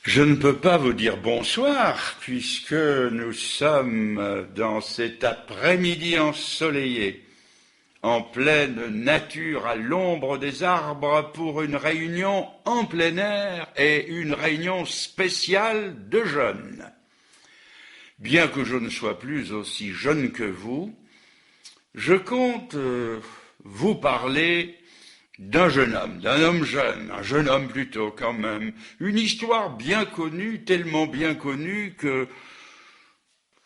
Je ne peux pas vous dire bonsoir puisque nous sommes dans cet après-midi ensoleillé, en pleine nature, à l'ombre des arbres, pour une réunion en plein air et une réunion spéciale de jeunes. Bien que je ne sois plus aussi jeune que vous, je compte vous parler d'un jeune homme, d'un homme jeune, un jeune homme plutôt quand même. Une histoire bien connue, tellement bien connue que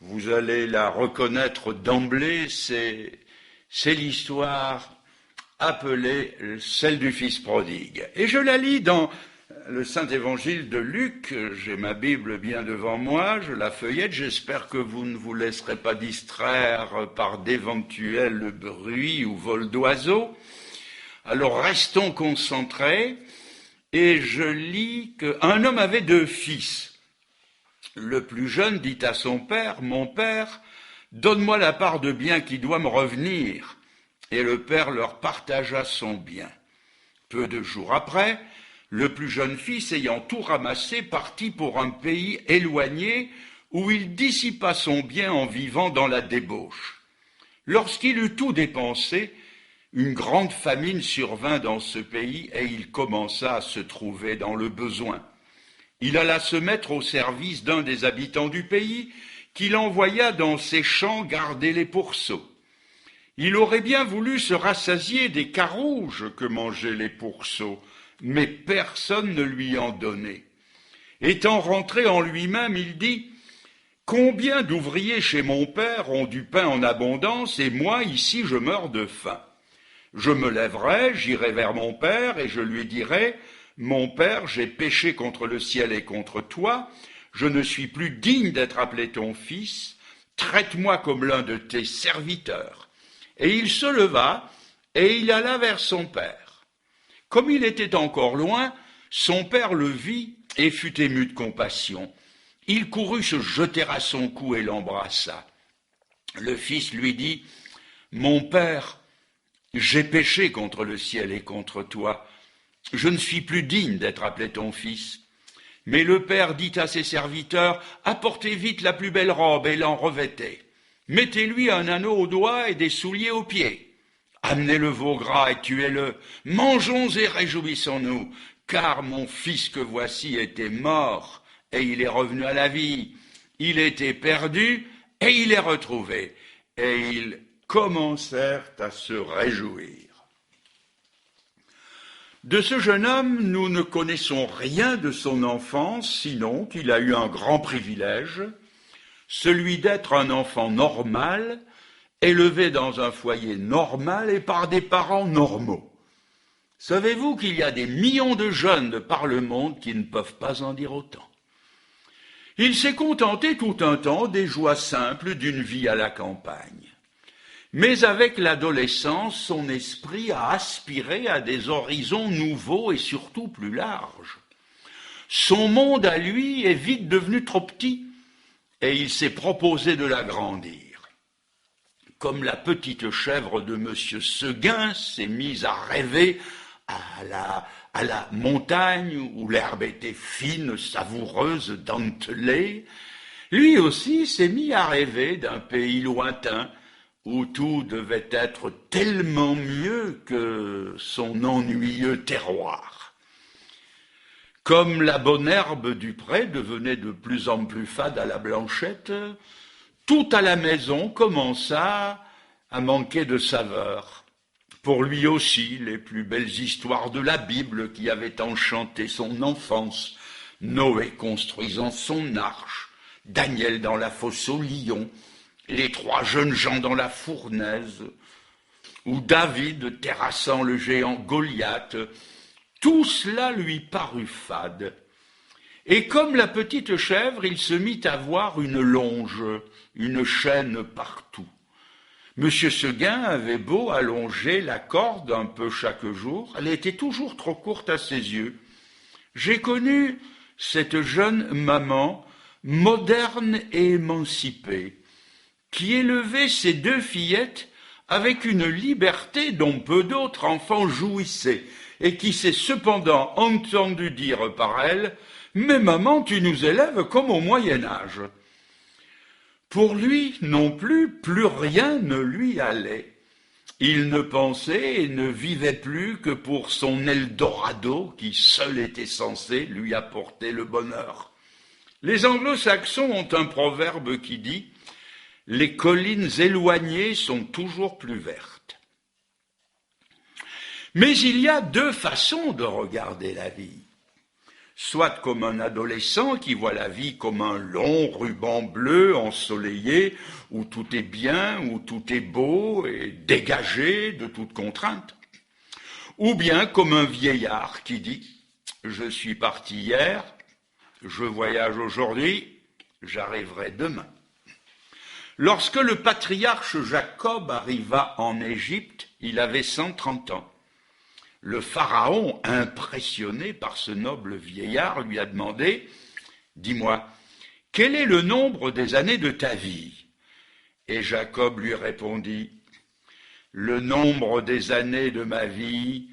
vous allez la reconnaître d'emblée, c'est l'histoire appelée celle du fils prodigue. Et je la lis dans le Saint-Évangile de Luc. J'ai ma Bible bien devant moi, je la feuillette, j'espère que vous ne vous laisserez pas distraire par d'éventuels bruits ou vols d'oiseaux. Alors restons concentrés, et je lis qu'un homme avait 2 fils. Le plus jeune dit à son père, « Mon père, donne-moi la part de bien qui doit me revenir. » Et le père leur partagea son bien. Peu de jours après, le plus jeune fils, ayant tout ramassé, partit pour un pays éloigné où il dissipa son bien en vivant dans la débauche. Lorsqu'il eut tout dépensé, une grande famine survint dans ce pays et il commença à se trouver dans le besoin. Il alla se mettre au service d'un des habitants du pays, qu'il envoya dans ses champs garder les pourceaux. Il aurait bien voulu se rassasier des carouges que mangeaient les pourceaux, mais personne ne lui en donnait. Étant rentré en lui-même, il dit « Combien d'ouvriers chez mon père ont du pain en abondance et moi, ici, je meurs de faim. Je me lèverai, j'irai vers mon père et je lui dirai « Mon père, j'ai péché contre le ciel et contre toi, je ne suis plus digne d'être appelé ton fils, traite-moi comme l'un de tes serviteurs. » Et il se leva et il alla vers son père. Comme il était encore loin, son père le vit et fut ému de compassion. Il courut se jeter à son cou et l'embrassa. Le fils lui dit « Mon père, j'ai péché contre le ciel et contre toi. Je ne suis plus digne d'être appelé ton fils. » Mais le père dit à ses serviteurs, « Apportez vite la plus belle robe et l'en revêtez. Mettez-lui un anneau au doigt et des souliers aux pieds. Amenez le veau gras et tuez-le. Mangeons et réjouissons-nous, car mon fils que voici était mort et il est revenu à la vie. Il était perdu et il est retrouvé. » Et ils commencèrent à se réjouir. De ce jeune homme, nous ne connaissons rien de son enfance, sinon qu'il a eu un grand privilège, celui d'être un enfant normal, élevé dans un foyer normal et par des parents normaux. Savez-vous qu'il y a des millions de jeunes de par le monde qui ne peuvent pas en dire autant? Il s'est contenté tout un temps des joies simples d'une vie à la campagne. Mais avec l'adolescence, son esprit a aspiré à des horizons nouveaux et surtout plus larges. Son monde à lui est vite devenu trop petit et il s'est proposé de l'agrandir. Comme la petite chèvre de Monsieur Seguin s'est mise à rêver à la montagne où l'herbe était fine, savoureuse, dentelée, lui aussi s'est mis à rêver d'un pays lointain où tout devait être tellement mieux que son ennuyeux terroir. Comme la bonne herbe du pré devenait de plus en plus fade à la Blanchette, tout à la maison commença à manquer de saveur. Pour lui aussi, les plus belles histoires de la Bible qui avaient enchanté son enfance, Noé construisant son arche, Daniel dans la fosse aux lions, les 3 jeunes gens dans la fournaise, ou David terrassant le géant Goliath, tout cela lui parut fade. Et comme la petite chèvre, il se mit à voir une longe, une chaîne partout. Monsieur Seguin avait beau allonger la corde un peu chaque jour, elle était toujours trop courte à ses yeux. J'ai connu cette jeune maman moderne et émancipée, qui élevait ses 2 fillettes avec une liberté dont peu d'autres enfants jouissaient, et qui s'est cependant entendu dire par elle « Mais maman, tu nous élèves comme au Moyen-Âge ». Pour lui non plus rien ne lui allait. Il ne pensait et ne vivait plus que pour son Eldorado qui seul était censé lui apporter le bonheur. Les anglo-saxons ont un proverbe qui dit « Les collines éloignées sont toujours plus vertes ». Mais il y a deux façons de regarder la vie. Soit comme un adolescent qui voit la vie comme un long ruban bleu ensoleillé, où tout est bien, où tout est beau et dégagé de toute contrainte. Ou bien comme un vieillard qui dit « Je suis parti hier, je voyage aujourd'hui, j'arriverai demain ». Lorsque le patriarche Jacob arriva en Égypte, il avait 130 ans. Le pharaon, impressionné par ce noble vieillard, lui a demandé « Dis-moi, quel est le nombre des années de ta vie ?» Et Jacob lui répondit « Le nombre des années de ma vie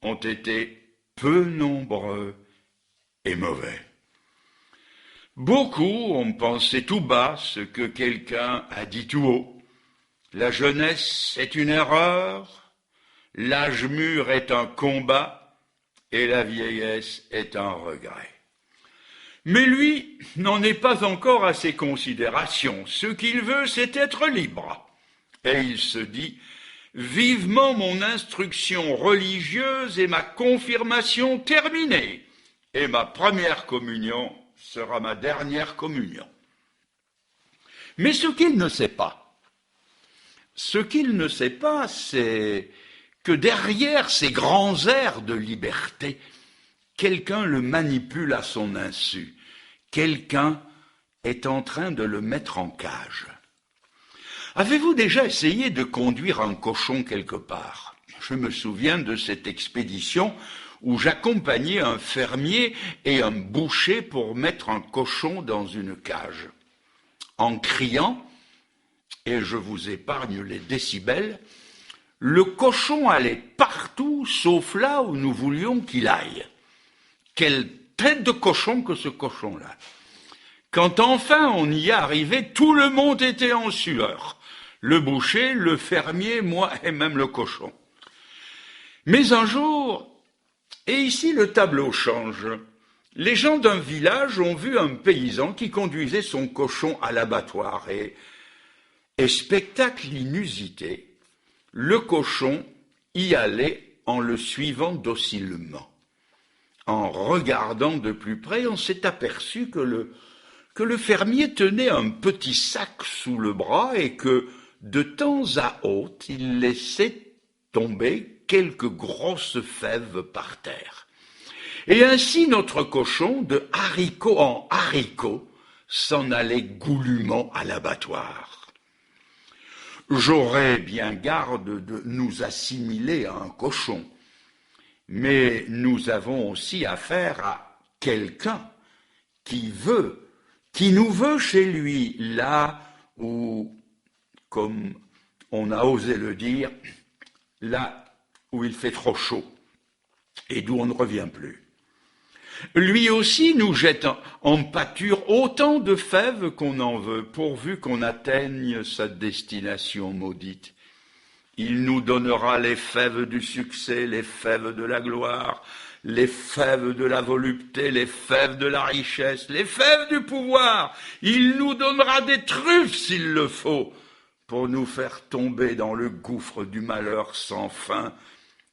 ont été peu nombreux et mauvais. » Beaucoup ont pensé tout bas ce que quelqu'un a dit tout haut. La jeunesse est une erreur. L'âge mûr est un combat et la vieillesse est un regret. Mais lui n'en est pas encore à ses considérations. Ce qu'il veut, c'est être libre. Et il se dit « Vivement mon instruction religieuse et ma confirmation terminée, et ma première communion sera ma dernière communion. » Mais ce qu'il ne sait pas, c'est que derrière ces grands airs de liberté, quelqu'un le manipule à son insu. Quelqu'un est en train de le mettre en cage. Avez-vous déjà essayé de conduire un cochon quelque part ? Je me souviens de cette expédition où j'accompagnais un fermier et un boucher pour mettre un cochon dans une cage. En criant, et je vous épargne les décibels, le cochon allait partout sauf là où nous voulions qu'il aille. Quelle tête de cochon que ce cochon-là! Quand enfin on y est arrivé, tout le monde était en sueur. Le boucher, le fermier, moi et même le cochon. Mais un jour, et ici le tableau change, les gens d'un village ont vu un paysan qui conduisait son cochon à l'abattoir et spectacle inusité, le cochon y allait en le suivant docilement. En regardant de plus près, on s'est aperçu que le fermier tenait un petit sac sous le bras et que, de temps à autre, il laissait tomber quelques grosses fèves par terre. Et ainsi notre cochon, de haricot en haricot, s'en allait goulûment à l'abattoir. J'aurais bien garde de nous assimiler à un cochon, mais nous avons aussi affaire à quelqu'un qui nous veut chez lui, là où, comme on a osé le dire, là où il fait trop chaud et d'où on ne revient plus. Lui aussi nous jette en pâture autant de fèves qu'on en veut, pourvu qu'on atteigne sa destination maudite. Il nous donnera les fèves du succès, les fèves de la gloire, les fèves de la volupté, les fèves de la richesse, les fèves du pouvoir. Il nous donnera des truffes s'il le faut, pour nous faire tomber dans le gouffre du malheur sans fin,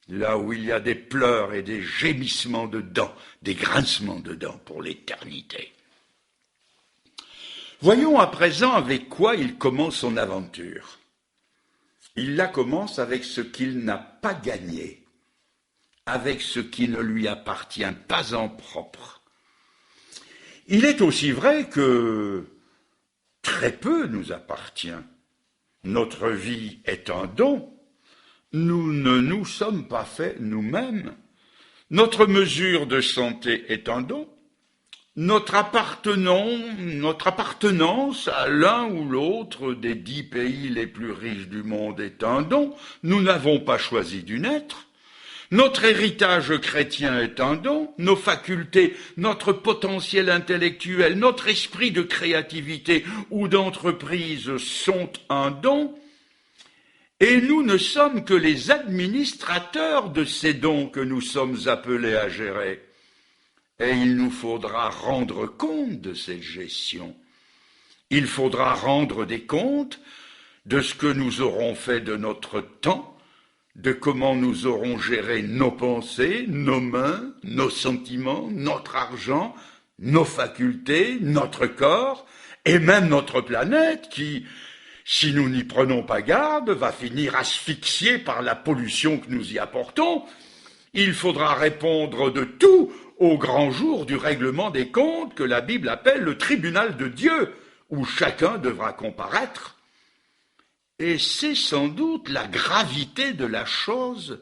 là où il y a des pleurs et des gémissements de dents, des grincements de dents pour l'éternité. Voyons à présent avec quoi il commence son aventure. Il la commence avec ce qu'il n'a pas gagné, avec ce qui ne lui appartient pas en propre. Il est aussi vrai que très peu nous appartient. Notre vie est un don. Nous ne nous sommes pas faits nous-mêmes. Notre mesure de santé est un don. Notre appartenance à l'un ou l'autre des 10 pays les plus riches du monde est un don. Nous n'avons pas choisi d'y naître. Notre héritage chrétien est un don, nos facultés, notre potentiel intellectuel, notre esprit de créativité ou d'entreprise sont un don, et nous ne sommes que les administrateurs de ces dons que nous sommes appelés à gérer. Et il nous faudra rendre compte de cette gestion. Il faudra rendre des comptes de ce que nous aurons fait de notre temps, de comment nous aurons géré nos pensées, nos mains, nos sentiments, notre argent, nos facultés, notre corps, et même notre planète qui, si nous n'y prenons pas garde, va finir asphyxiée par la pollution que nous y apportons. Il faudra répondre de tout au grand jour du règlement des comptes que la Bible appelle le tribunal de Dieu, où chacun devra comparaître. Et c'est sans doute la gravité de la chose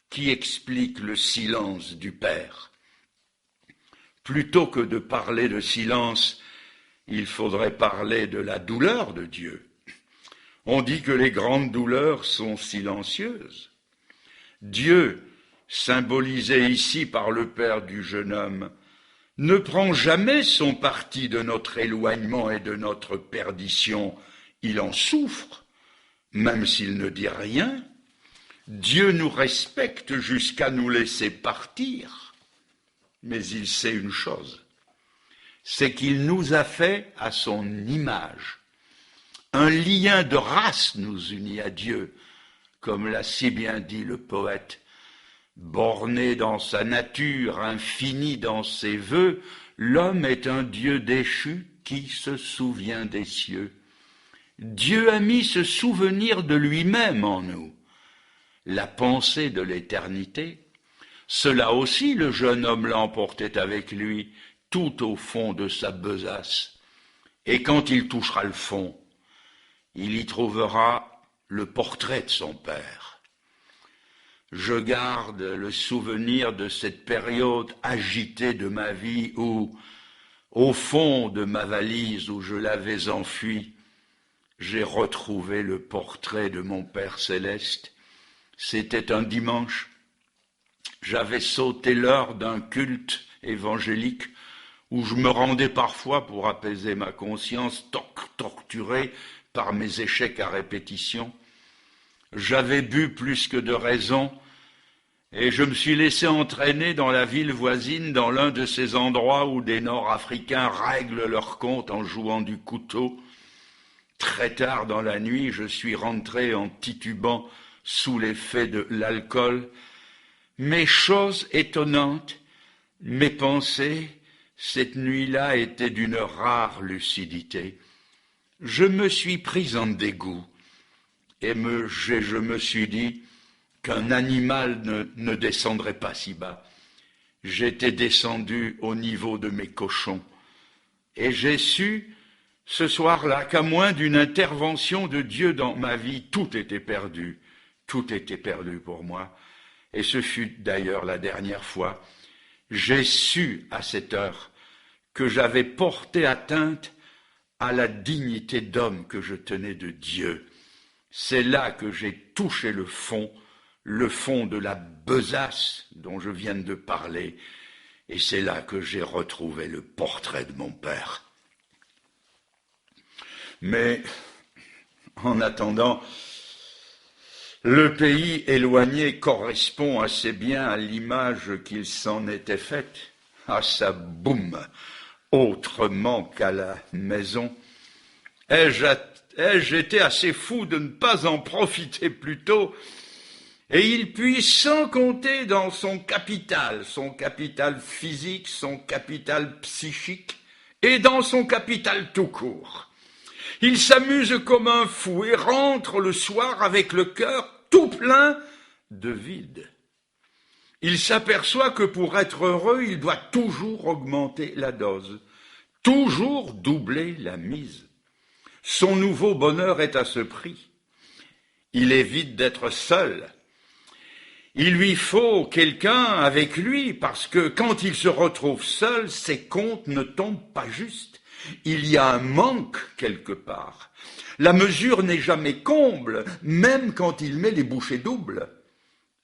qui explique le silence du Père. Plutôt que de parler de silence, il faudrait parler de la douleur de Dieu. On dit que les grandes douleurs sont silencieuses. Dieu, symbolisé ici par le père du jeune homme, ne prend jamais son parti de notre éloignement et de notre perdition. Il en souffre, même s'il ne dit rien. Dieu nous respecte jusqu'à nous laisser partir. Mais il sait une chose, c'est qu'il nous a fait à son image. Un lien de race nous unit à Dieu, comme l'a si bien dit le poète. Borné dans sa nature, infini dans ses vœux, l'homme est un Dieu déchu qui se souvient des cieux. Dieu a mis ce souvenir de lui-même en nous, la pensée de l'éternité. Cela aussi, le jeune homme l'emportait avec lui, tout au fond de sa besace. Et quand il touchera le fond, il y trouvera le portrait de son père. Je garde le souvenir de cette période agitée de ma vie où, au fond de ma valise où je l'avais enfui, j'ai retrouvé le portrait de mon Père céleste. C'était un dimanche. J'avais sauté l'heure d'un culte évangélique où je me rendais parfois pour apaiser ma conscience torturée par mes échecs à répétition. J'avais bu plus que de raison et je me suis laissé entraîner dans la ville voisine, dans l'un de ces endroits où des Nord-Africains règlent leurs comptes en jouant du couteau. Très tard dans la nuit, je suis rentré en titubant sous l'effet de l'alcool. Mais chose étonnante, mes pensées, cette nuit-là, étaient d'une rare lucidité. Je me suis pris en dégoût et je me suis dit qu'un animal ne descendrait pas si bas. J'étais descendu au niveau de mes cochons et j'ai su ce soir-là qu'à moins d'une intervention de Dieu dans ma vie, tout était perdu pour moi. Et ce fut d'ailleurs la dernière fois. J'ai su à cette heure que j'avais porté atteinte à la dignité d'homme que je tenais de Dieu. C'est là que j'ai touché le fond de la besace dont je viens de parler, et c'est là que j'ai retrouvé le portrait de mon père. Mais, en attendant, le pays éloigné correspond assez bien à l'image qu'il s'en était faite, à sa boum, autrement qu'à la maison. Ai-je été assez fou de ne pas en profiter plus tôt, et il puise sans compter dans son capital physique, son capital psychique, et dans son capital tout court. Il s'amuse comme un fou et rentre le soir avec le cœur tout plein de vide. Il s'aperçoit que pour être heureux, il doit toujours augmenter la dose, toujours doubler la mise. Son nouveau bonheur est à ce prix. Il évite d'être seul. Il lui faut quelqu'un avec lui parce que quand il se retrouve seul, ses comptes ne tombent pas justes. Il y a un manque quelque part. La mesure n'est jamais comble, même quand il met les bouchées doubles.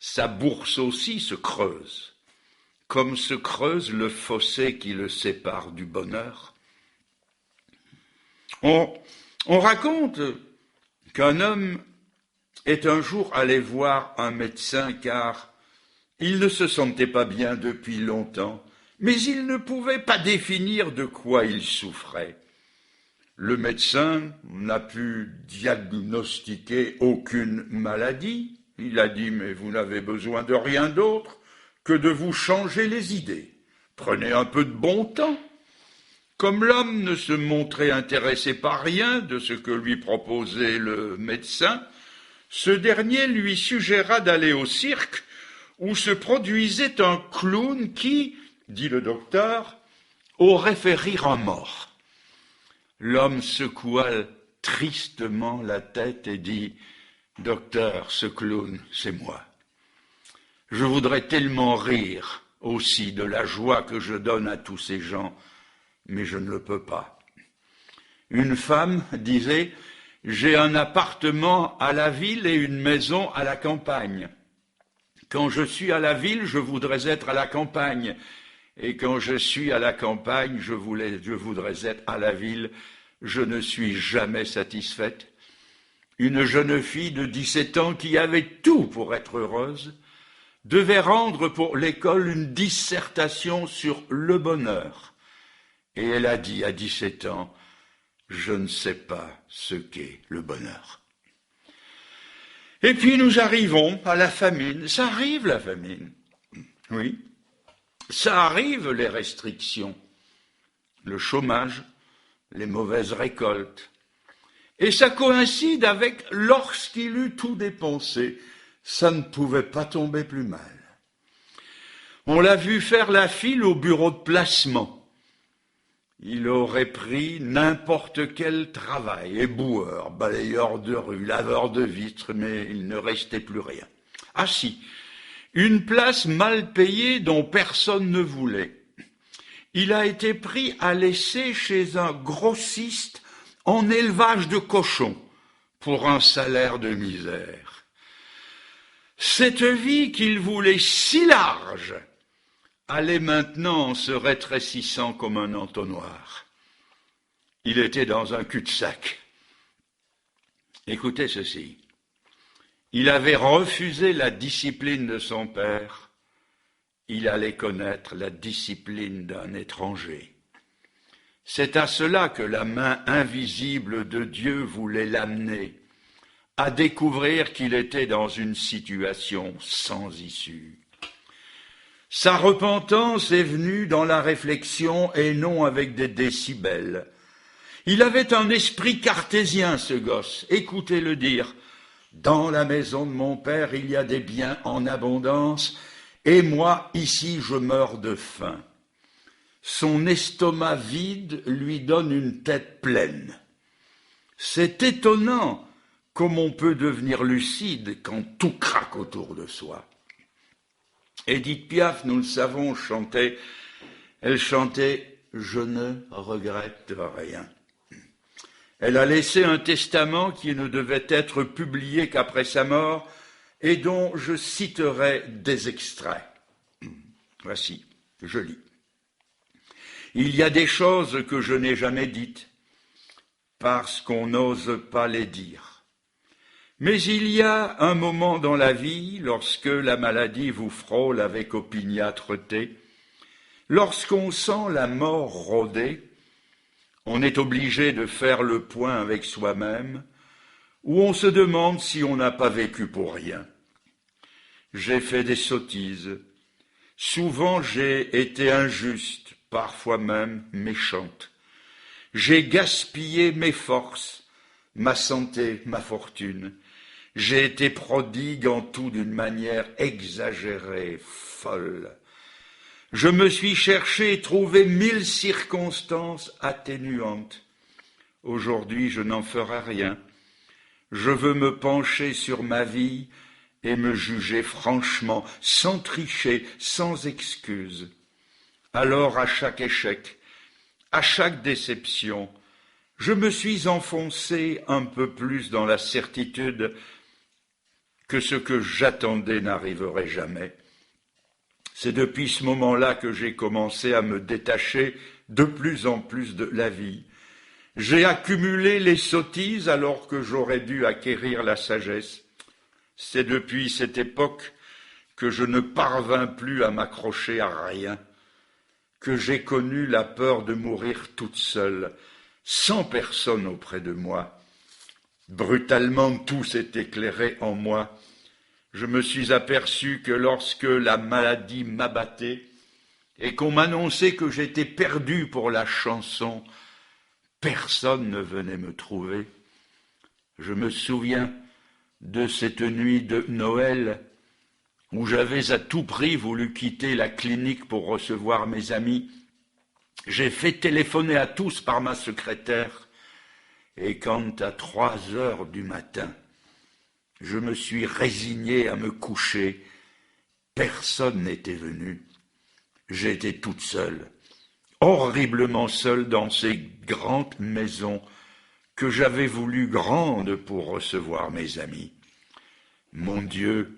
sa bourse aussi se creuse, comme se creuse le fossé qui le sépare du bonheur. On raconte qu'un homme est un jour allé voir un médecin car il ne se sentait pas bien depuis longtemps, mais il ne pouvait pas définir de quoi il souffrait. Le médecin n'a pu diagnostiquer aucune maladie. Il a dit « Mais vous n'avez besoin de rien d'autre que de vous changer les idées. Prenez un peu de bon temps. » Comme l'homme ne se montrait intéressé par rien de ce que lui proposait le médecin, ce dernier lui suggéra d'aller au cirque où se produisait un clown qui, dit le docteur, aurait fait rire un mort. L'homme secoua tristement la tête et dit « Docteur, ce clown, c'est moi. Je voudrais tellement rire aussi de la joie que je donne à tous ces gens, mais je ne le peux pas. » Une femme disait « J'ai un appartement à la ville et une maison à la campagne. Quand je suis à la ville, je voudrais être à la campagne. Et quand je suis à la campagne, je voudrais être à la ville. Je ne suis jamais satisfaite. » Une jeune fille de 17 ans qui avait tout pour être heureuse devait rendre pour l'école une dissertation sur le bonheur. Et elle a dit à 17 ans, « Je ne sais pas ce qu'est le bonheur. » Et puis nous arrivons à la famine. Ça arrive la famine. Oui. Ça arrive les restrictions, le chômage, les mauvaises récoltes. Et ça coïncide avec lorsqu'il eut tout dépensé. Ça ne pouvait pas tomber plus mal. On l'a vu faire la file au bureau de placement. Il aurait pris n'importe quel travail, éboueur, balayeur de rue, laveur de vitres, mais il ne restait plus rien. Ah si, une place mal payée dont personne ne voulait. Il a été pris à laisser chez un grossiste en élevage de cochons pour un salaire de misère. Cette vie qu'il voulait si large allait maintenant en se rétrécissant comme un entonnoir. Il était dans un cul-de-sac. Écoutez ceci. Il avait refusé la discipline de son père. Il allait connaître la discipline d'un étranger. C'est à cela que la main invisible de Dieu voulait l'amener, à découvrir qu'il était dans une situation sans issue. Sa repentance est venue dans la réflexion et non avec des décibels. Il avait un esprit cartésien, ce gosse. Écoutez-le dire. Dans la maison de mon père, il y a des biens en abondance, et moi, ici, je meurs de faim. Son estomac vide lui donne une tête pleine. C'est étonnant comme on peut devenir lucide quand tout craque autour de soi. Édith Piaf, nous le savons, elle chantait « Je ne regrette rien ». Elle a laissé un testament qui ne devait être publié qu'après sa mort et dont je citerai des extraits. Voici, je lis. « Il y a des choses que je n'ai jamais dites parce qu'on n'ose pas les dire. Mais il y a un moment dans la vie, lorsque la maladie vous frôle avec opiniâtreté, lorsqu'on sent la mort rôder, on est obligé de faire le point avec soi-même, où on se demande si on n'a pas vécu pour rien. J'ai fait des sottises. Souvent j'ai été injuste, parfois même méchante. J'ai gaspillé mes forces, ma santé, ma fortune. J'ai été prodigue en tout d'une manière exagérée, folle. Je me suis cherché et trouvé 1000 circonstances atténuantes. Aujourd'hui, je n'en ferai rien. Je veux me pencher sur ma vie et me juger franchement, sans tricher, sans excuse. Alors, à chaque échec, à chaque déception, je me suis enfoncé un peu plus dans la certitude que ce que j'attendais n'arriverait jamais. C'est depuis ce moment-là que j'ai commencé à me détacher de plus en plus de la vie. J'ai accumulé les sottises alors que j'aurais dû acquérir la sagesse. C'est depuis cette époque que je ne parvins plus à m'accrocher à rien, que j'ai connu la peur de mourir toute seule, sans personne auprès de moi. Brutalement, tout s'est éclairé en moi. Je me suis aperçu que lorsque la maladie m'abattait et qu'on m'annonçait que j'étais perdu pour la chanson, personne ne venait me trouver. Je me souviens de cette nuit de Noël où j'avais à tout prix voulu quitter la clinique pour recevoir mes amis. J'ai fait téléphoner à tous par ma secrétaire et quand à 3 heures du matin, je me suis résigné à me coucher, personne n'était venu. J'étais toute seule, horriblement seule dans ces grandes maisons que j'avais voulu grandes pour recevoir mes amis. Mon Dieu,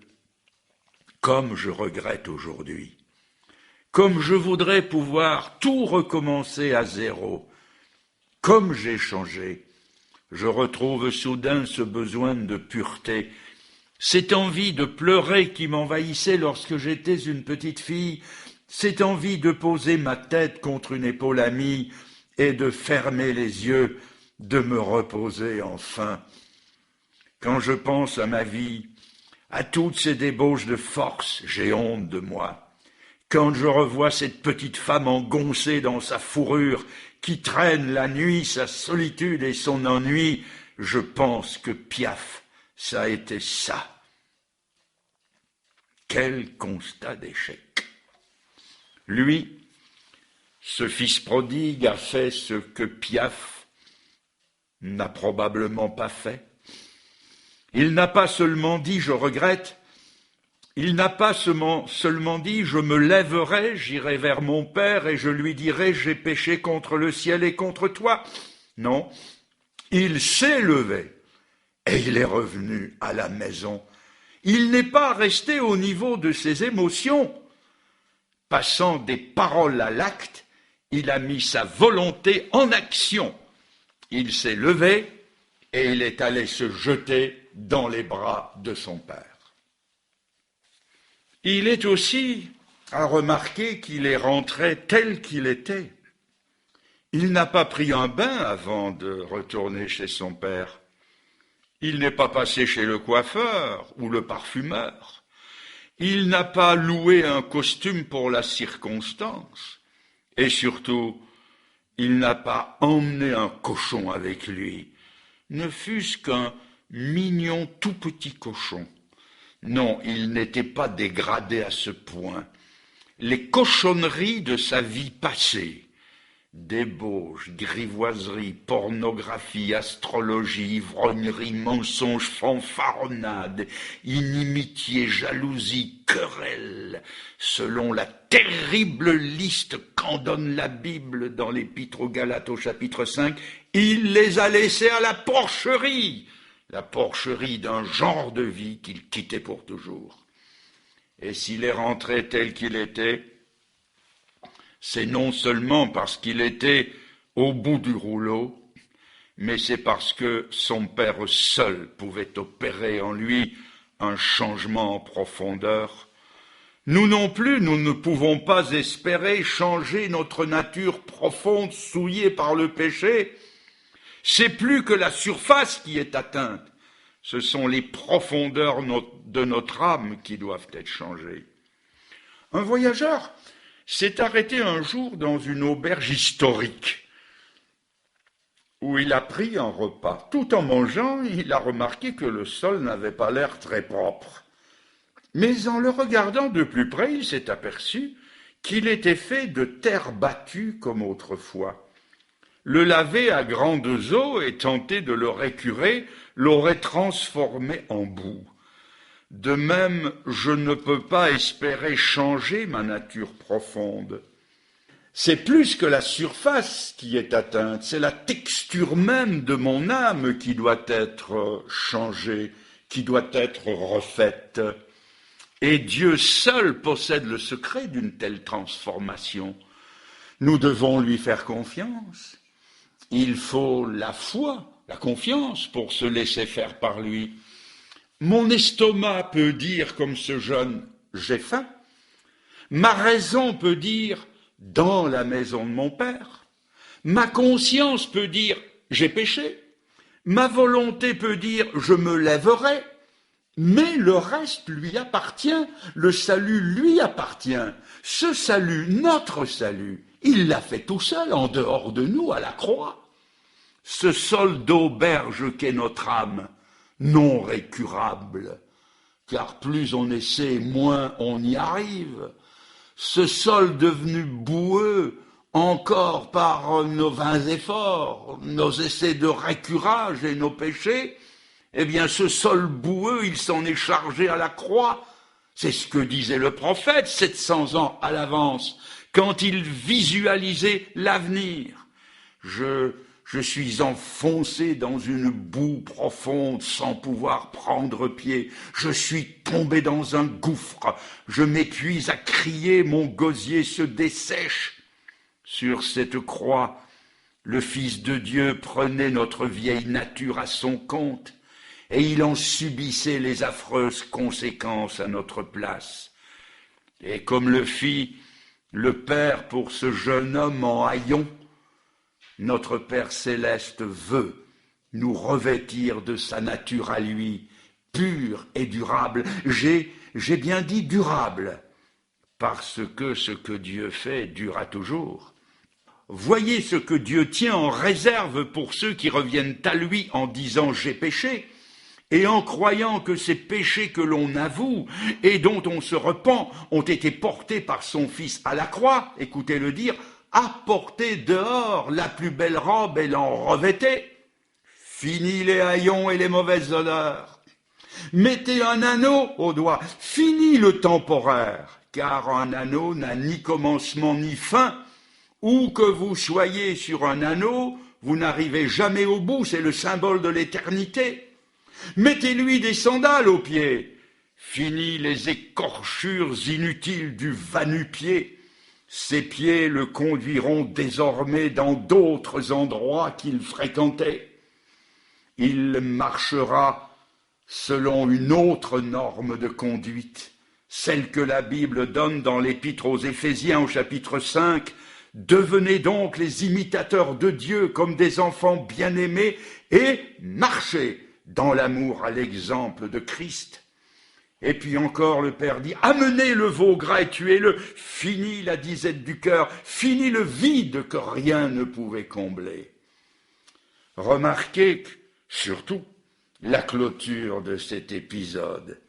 comme je regrette aujourd'hui, comme je voudrais pouvoir tout recommencer à zéro, comme j'ai changé. Je retrouve soudain ce besoin de pureté, cette envie de pleurer qui m'envahissait lorsque j'étais une petite fille, cette envie de poser ma tête contre une épaule amie et de fermer les yeux, de me reposer enfin. Quand je pense à ma vie, à toutes ces débauches de force, j'ai honte de moi. Quand je revois cette petite femme engoncée dans sa fourrure, qui traîne la nuit sa solitude et son ennui, je pense que Piaf, ça a été ça. Quel constat d'échec. Lui, ce fils prodigue, a fait ce que Piaf n'a probablement pas fait. Il n'a pas seulement dit « je regrette », il n'a pas seulement dit « je me lèverai, j'irai vers mon père et je lui dirai « j'ai péché contre le ciel et contre toi ». Non, il s'est levé et il est revenu à la maison. Il n'est pas resté au niveau de ses émotions. Passant des paroles à l'acte, il a mis sa volonté en action. Il s'est levé et il est allé se jeter dans les bras de son père. Il est aussi à remarquer qu'il est rentré tel qu'il était. Il n'a pas pris un bain avant de retourner chez son père. Il n'est pas passé chez le coiffeur ou le parfumeur. Il n'a pas loué un costume pour la circonstance. Et surtout, il n'a pas emmené un cochon avec lui, ne fût-ce qu'un mignon tout petit cochon. Non, il n'était pas dégradé à ce point. Les cochonneries de sa vie passée, débauche, grivoiserie, pornographie, astrologie, ivrognerie, mensonges, fanfaronnade, inimitié, jalousie, querelle, selon la terrible liste qu'en donne la Bible dans l'Épître aux Galates au chapitre 5, il les a laissés à la porcherie d'un genre de vie qu'il quittait pour toujours. Et s'il est rentré tel qu'il était, c'est non seulement parce qu'il était au bout du rouleau, mais c'est parce que son père seul pouvait opérer en lui un changement en profondeur. Nous non plus, nous ne pouvons pas espérer changer notre nature profonde souillée par le péché. C'est plus que la surface qui est atteinte. Ce sont les profondeurs de notre âme qui doivent être changées. Un voyageur s'est arrêté un jour dans une auberge historique où il a pris un repas. Tout en mangeant, il a remarqué que le sol n'avait pas l'air très propre. Mais en le regardant de plus près, il s'est aperçu qu'il était fait de terre battue comme autrefois. Le laver à grandes eaux et tenter de le récurer l'aurait transformé en boue. De même, je ne peux pas espérer changer ma nature profonde. C'est plus que la surface qui est atteinte, c'est la texture même de mon âme qui doit être changée, qui doit être refaite. Et Dieu seul possède le secret d'une telle transformation. Nous devons lui faire confiance. Il faut la foi, la confiance pour se laisser faire par lui. Mon estomac peut dire comme ce jeune « j'ai faim ». Ma raison peut dire « dans la maison de mon père ». Ma conscience peut dire « j'ai péché ». Ma volonté peut dire « je me lèverai ». Mais le reste lui appartient, le salut lui appartient. Ce salut, notre salut, il l'a fait tout seul, en dehors de nous, à la croix. Ce sol d'auberge qu'est notre âme, non récurable, car plus on essaie, moins on y arrive. Ce sol devenu boueux, encore par nos vains efforts, nos essais de récurage et nos péchés, eh bien, ce sol boueux, il s'en est chargé à la croix. C'est ce que disait le prophète 700 ans à l'avance, quand il visualisait l'avenir. Je suis enfoncé dans une boue profonde sans pouvoir prendre pied. Je suis tombé dans un gouffre. Je m'épuise à crier, mon gosier se dessèche. Sur cette croix, le Fils de Dieu prenait notre vieille nature à son compte. Et il en subissait les affreuses conséquences à notre place. Et comme le fit le Père pour ce jeune homme en haillons, notre Père céleste veut nous revêtir de sa nature à lui, pure et durable. J'ai bien dit durable, parce que ce que Dieu fait durera toujours. Voyez ce que Dieu tient en réserve pour ceux qui reviennent à lui en disant « j'ai péché ». Et en croyant que ces péchés que l'on avoue et dont on se repent ont été portés par son Fils à la croix, écoutez-le dire, apportez dehors la plus belle robe et l'en revêtez. Fini les haillons et les mauvaises odeurs. Mettez un anneau au doigt. Fini le temporaire, car un anneau n'a ni commencement ni fin. Où que vous soyez sur un anneau, vous n'arrivez jamais au bout, c'est le symbole de l'éternité. Mettez-lui des sandales aux pieds. Fini les écorchures inutiles du va-nu-pied. Ses pieds le conduiront désormais dans d'autres endroits qu'il fréquentait. Il marchera selon une autre norme de conduite, celle que la Bible donne dans l'Épître aux Éphésiens au chapitre 5. Devenez donc les imitateurs de Dieu comme des enfants bien-aimés et marchez dans l'amour à l'exemple de Christ. Et puis encore le Père dit, amenez le veau gras et tuez-le, fini la disette du cœur, fini le vide que rien ne pouvait combler. Remarquez surtout la clôture de cet épisode.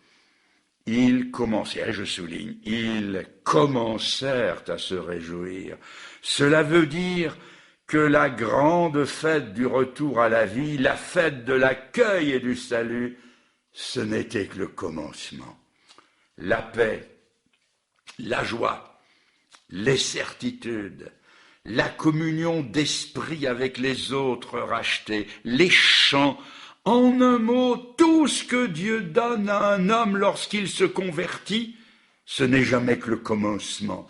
Ils commencèrent, je souligne, ils commencèrent à se réjouir. Cela veut dire que la grande fête du retour à la vie, la fête de l'accueil et du salut, ce n'était que le commencement. La paix, la joie, les certitudes, la communion d'esprit avec les autres rachetés, les chants, en un mot, tout ce que Dieu donne à un homme lorsqu'il se convertit, ce n'est jamais que le commencement.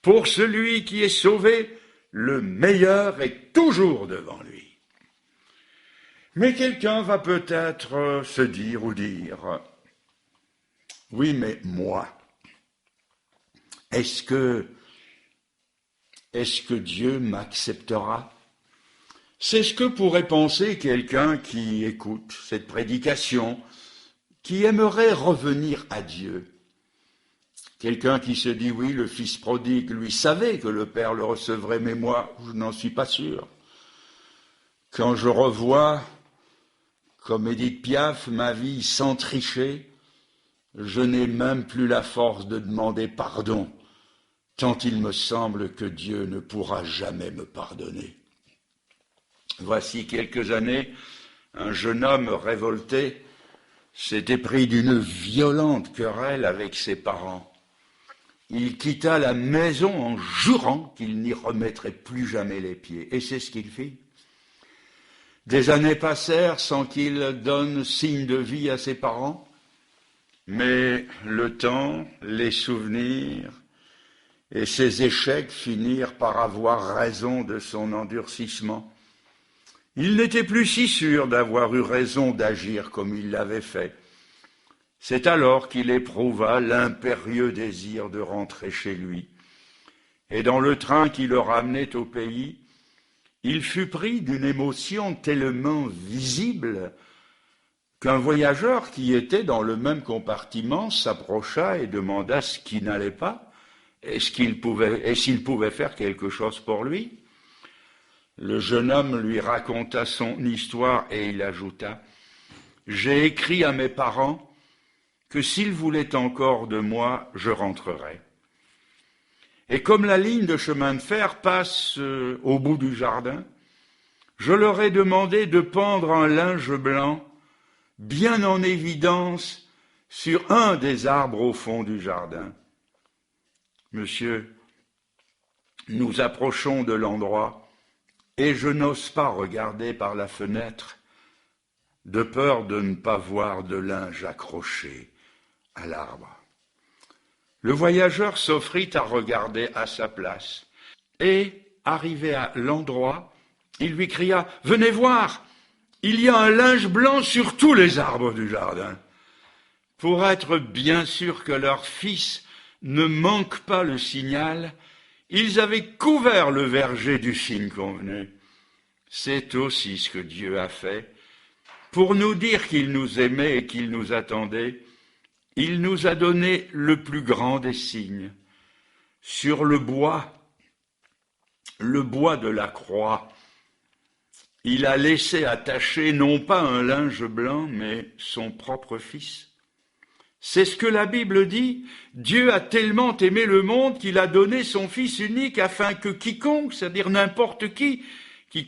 Pour celui qui est sauvé, le meilleur est toujours devant lui. Mais quelqu'un va peut-être se dire ou dire, oui, mais moi, est-ce que Dieu m'acceptera? C'est ce que pourrait penser quelqu'un qui écoute cette prédication, qui aimerait revenir à Dieu. Quelqu'un qui se dit, oui, le fils prodigue, lui, savait que le père le recevrait, mais moi, je n'en suis pas sûr. Quand je revois, comme Édith Piaf, ma vie sans tricher, je n'ai même plus la force de demander pardon, tant il me semble que Dieu ne pourra jamais me pardonner. Voici quelques années, un jeune homme révolté s'était pris d'une violente querelle avec ses parents. Il quitta la maison en jurant qu'il n'y remettrait plus jamais les pieds. Et c'est ce qu'il fit. Des années passèrent sans qu'il donne signe de vie à ses parents, mais le temps, les souvenirs et ses échecs finirent par avoir raison de son endurcissement. Il n'était plus si sûr d'avoir eu raison d'agir comme il l'avait fait. C'est alors qu'il éprouva l'impérieux désir de rentrer chez lui. Et dans le train qui le ramenait au pays, il fut pris d'une émotion tellement visible qu'un voyageur qui était dans le même compartiment s'approcha et demanda ce qui n'allait pas et s'il pouvait faire quelque chose pour lui. Le jeune homme lui raconta son histoire et il ajouta « J'ai écrit à mes parents que s'ils voulaient encore de moi, je rentrerai. Et comme la ligne de chemin de fer passe au bout du jardin, je leur ai demandé de pendre un linge blanc bien en évidence sur un des arbres au fond du jardin. Monsieur, nous approchons de l'endroit et je n'ose pas regarder par la fenêtre de peur de ne pas voir de linge accroché à l'arbre. Le voyageur s'offrit à regarder à sa place et, arrivé à l'endroit, il lui cria « Venez voir, il y a un linge blanc sur tous les arbres du jardin !» Pour être bien sûr que leur fils ne manque pas le signal, ils avaient couvert le verger du signe convenu. C'est aussi ce que Dieu a fait. Pour nous dire qu'il nous aimait et qu'il nous attendait, il nous a donné le plus grand des signes. Sur le bois de la croix, il a laissé attacher non pas un linge blanc, mais son propre fils. C'est ce que la Bible dit. Dieu a tellement aimé le monde qu'il a donné son Fils unique afin que quiconque, c'est-à-dire n'importe qui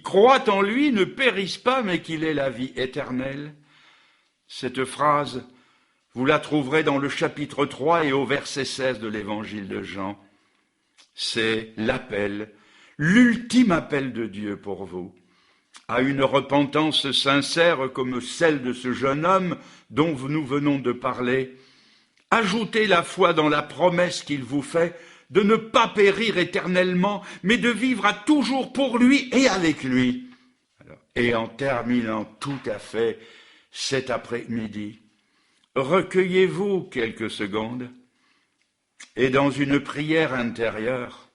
croit en lui, ne périsse pas, mais qu'il ait la vie éternelle. Cette phrase, vous la trouverez dans le chapitre 3 et au verset 16 de l'évangile de Jean. C'est l'appel, l'ultime appel de Dieu pour vous, à une repentance sincère comme celle de ce jeune homme dont nous venons de parler. Ajoutez la foi dans la promesse qu'il vous fait de ne pas périr éternellement, mais de vivre à toujours pour lui et avec lui. Et en terminant tout à fait cet après-midi, recueillez-vous quelques secondes et dans une prière intérieure,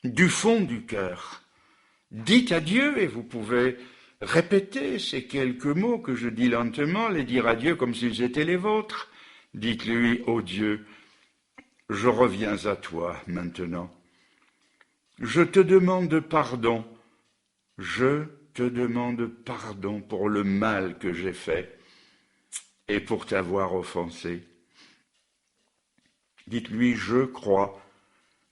du fond du cœur, dites à Dieu, et vous pouvez répéter ces quelques mots que je dis lentement, les dire à Dieu comme s'ils étaient les vôtres. Dites-lui, ô Dieu, je reviens à toi maintenant. Je te demande pardon. Je te demande pardon pour le mal que j'ai fait et pour t'avoir offensé. Dites-lui, je crois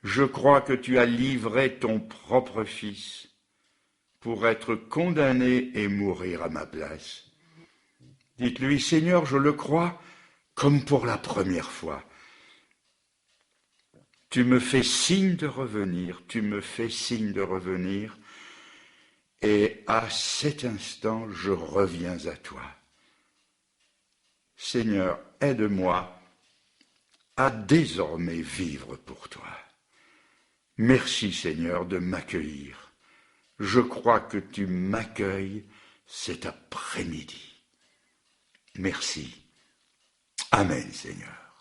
que tu as livré ton propre fils pour être condamné et mourir à ma place. Dites-lui, Seigneur, je le crois comme pour la première fois. Tu me fais signe de revenir, et à cet instant, je reviens à toi. Seigneur, aide-moi à désormais vivre pour toi. Merci, Seigneur, de m'accueillir. Je crois que tu m'accueilles cet après-midi. Merci. Amen, Seigneur.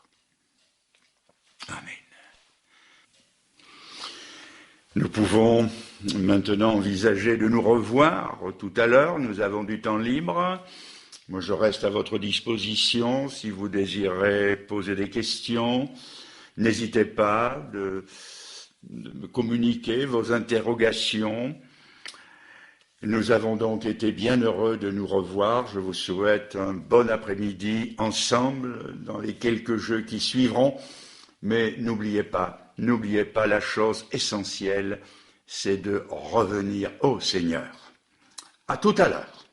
Amen. Nous pouvons maintenant envisager de nous revoir tout à l'heure. Nous avons du temps libre. Moi, je reste à votre disposition si vous désirez poser des questions. N'hésitez pas de me communiquer vos interrogations. Nous avons donc été bien heureux de nous revoir. Je vous souhaite un bon après-midi ensemble dans les quelques jeux qui suivront. Mais n'oubliez pas la chose essentielle, c'est de revenir au Seigneur. À tout à l'heure.